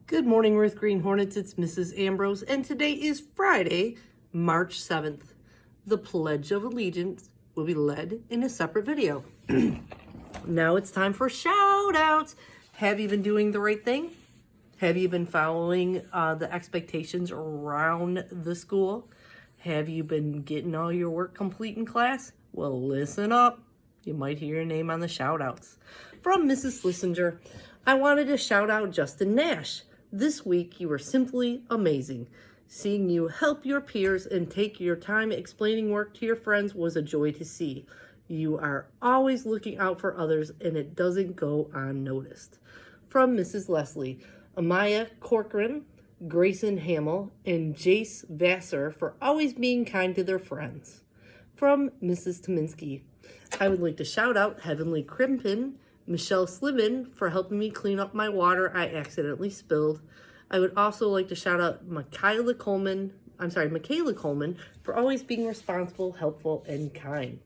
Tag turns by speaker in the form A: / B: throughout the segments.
A: Good morning, Ruth Green Hornets. It's Mrs. Ambrose, and today is Friday, March 7th. The Pledge of Allegiance will be led in a separate video. Now it's time for shout outs. Have you been doing the right thing? Have you been following the expectations around the school? Have you been getting all your work complete in class? Well, listen up. You might hear your name on the shout outs. From Mrs. Slissinger, I wanted to shout out Justin Nash. This week, you were simply amazing. Seeing you help your peers and take your time explaining work to your friends was a joy to see. You are always looking out for others, and it doesn't go unnoticed. From Mrs. Leslie, Amaya Corcoran, Grayson Hamill, and Jace Vassar for always being kind to their friends. From Mrs. Tominski, I would like to shout out Heavenly Crimpin, Michelle Slibbin for helping me clean up my water I accidentally spilled. I would also like to shout out Michaela Coleman for always being responsible, helpful, and kind.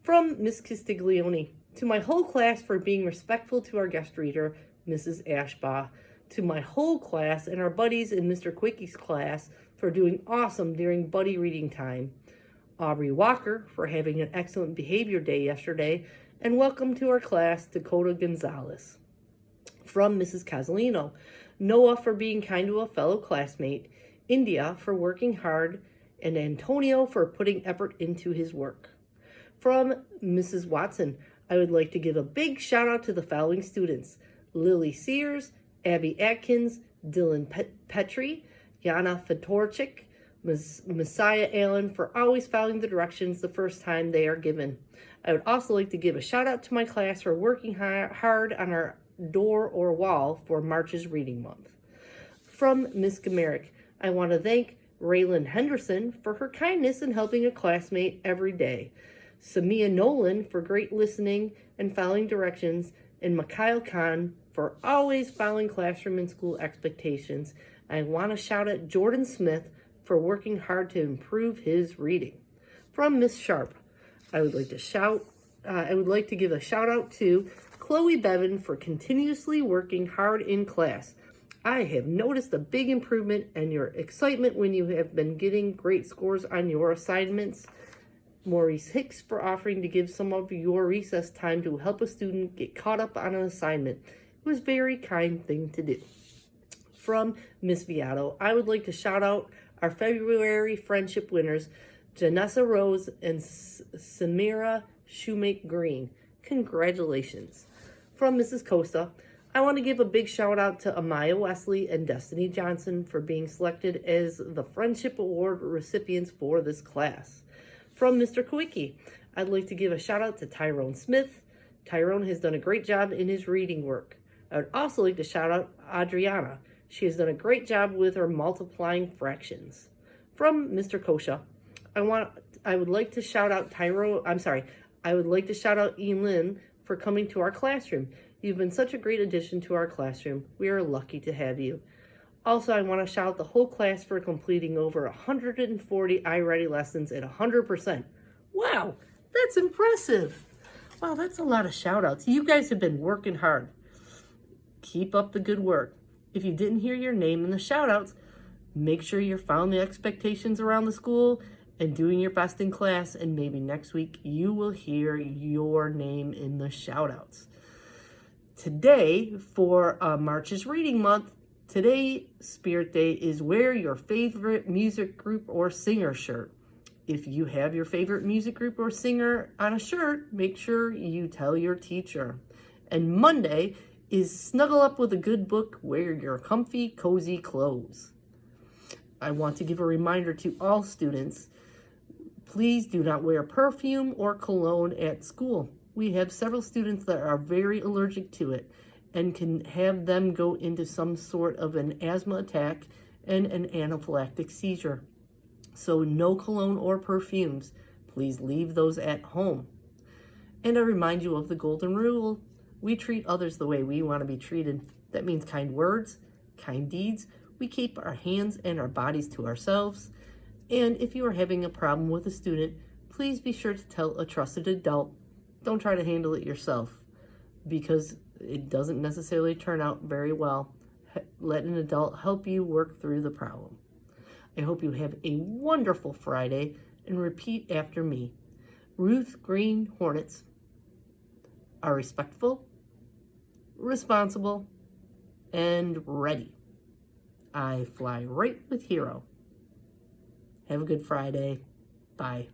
A: From Miss Castiglione, to my whole class for being respectful to our guest reader, Mrs. Ashbaugh. To my whole class and our buddies in Mr. Quickie's class for doing awesome during buddy reading time. Aubrey Walker for having an excellent behavior day yesterday, and welcome to our class, Dakota Gonzalez. From Mrs. Casalino, Noah for being kind to a fellow classmate, India for working hard, and Antonio for putting effort into his work. From Mrs. Watson, I would like to give a big shout out to the following students: Lily Sears, Abby Atkins, Dylan Petrie, Yana Fatorchik, Messiah Allen for always following the directions the first time they are given. I would also like to give a shout out to my class for working hard on our door or wall for March's Reading Month. From Miss Gamerick, I want to thank Raylan Henderson for her kindness in helping a classmate every day, Samia Nolan for great listening and following directions, and Mikhail Khan for always following classroom and school expectations. I want to shout out Jordan Smith for working hard to improve his reading. From Miss Sharp, I would like to give a shout out to Chloe Bevan for continuously working hard in class. I have noticed a big improvement and your excitement when you have been getting great scores on your assignments. Maurice Hicks for offering to give some of your recess time to help a student get caught up on an assignment. It was a very kind thing to do. From Miss Viato, I would like to shout out our February friendship winners, Janessa Rose and Samira Shoemake Green. Congratulations. From Mrs. Costa, I want to give a big shout out to Amaya Wesley and Destiny Johnson for being selected as the Friendship Award recipients for this class. From Mr. Kowicki, I'd like to give a shout out to Tyrone Smith. Tyrone has done a great job in his reading work. I would also like to shout out Adriana. She has done a great job with her multiplying fractions. From Mr. Kosha, I would like to shout out Elin for coming to our classroom. You've been such a great addition to our classroom. We are lucky to have you. Also, I want to shout out the whole class for completing over 140 iReady lessons at 100%. Wow, that's impressive. Wow, that's a lot of shout outs. You guys have been working hard. Keep up the good work. If you didn't hear your name in the shout outs, make sure you're following the expectations around the school and doing your best in class, and maybe next week you will hear your name in the shout outs. Today, for March's Reading Month, today, Spirit Day, is wear your favorite music group or singer shirt. If you have your favorite music group or singer on a shirt, make sure you tell your teacher. And Monday is snuggle up with a good book, wear your comfy, cozy clothes. I want to give a reminder to all students, please do not wear perfume or cologne at school. We have several students that are very allergic to it and can have them go into some sort of an asthma attack and an anaphylactic seizure. So no cologne or perfumes. Please leave those at home. And I remind you of the golden rule. We treat others the way we want to be treated. That means kind words, kind deeds. We keep our hands and our bodies to ourselves. And if you are having a problem with a student, please be sure to tell a trusted adult. Don't try to handle it yourself, because it doesn't necessarily turn out very well. let an adult help you work through the problem. I hope you have a wonderful Friday and repeat after me. Ruth Green Hornets are respectful, responsible, and ready. I fly right with Hero. Have a good Friday. Bye.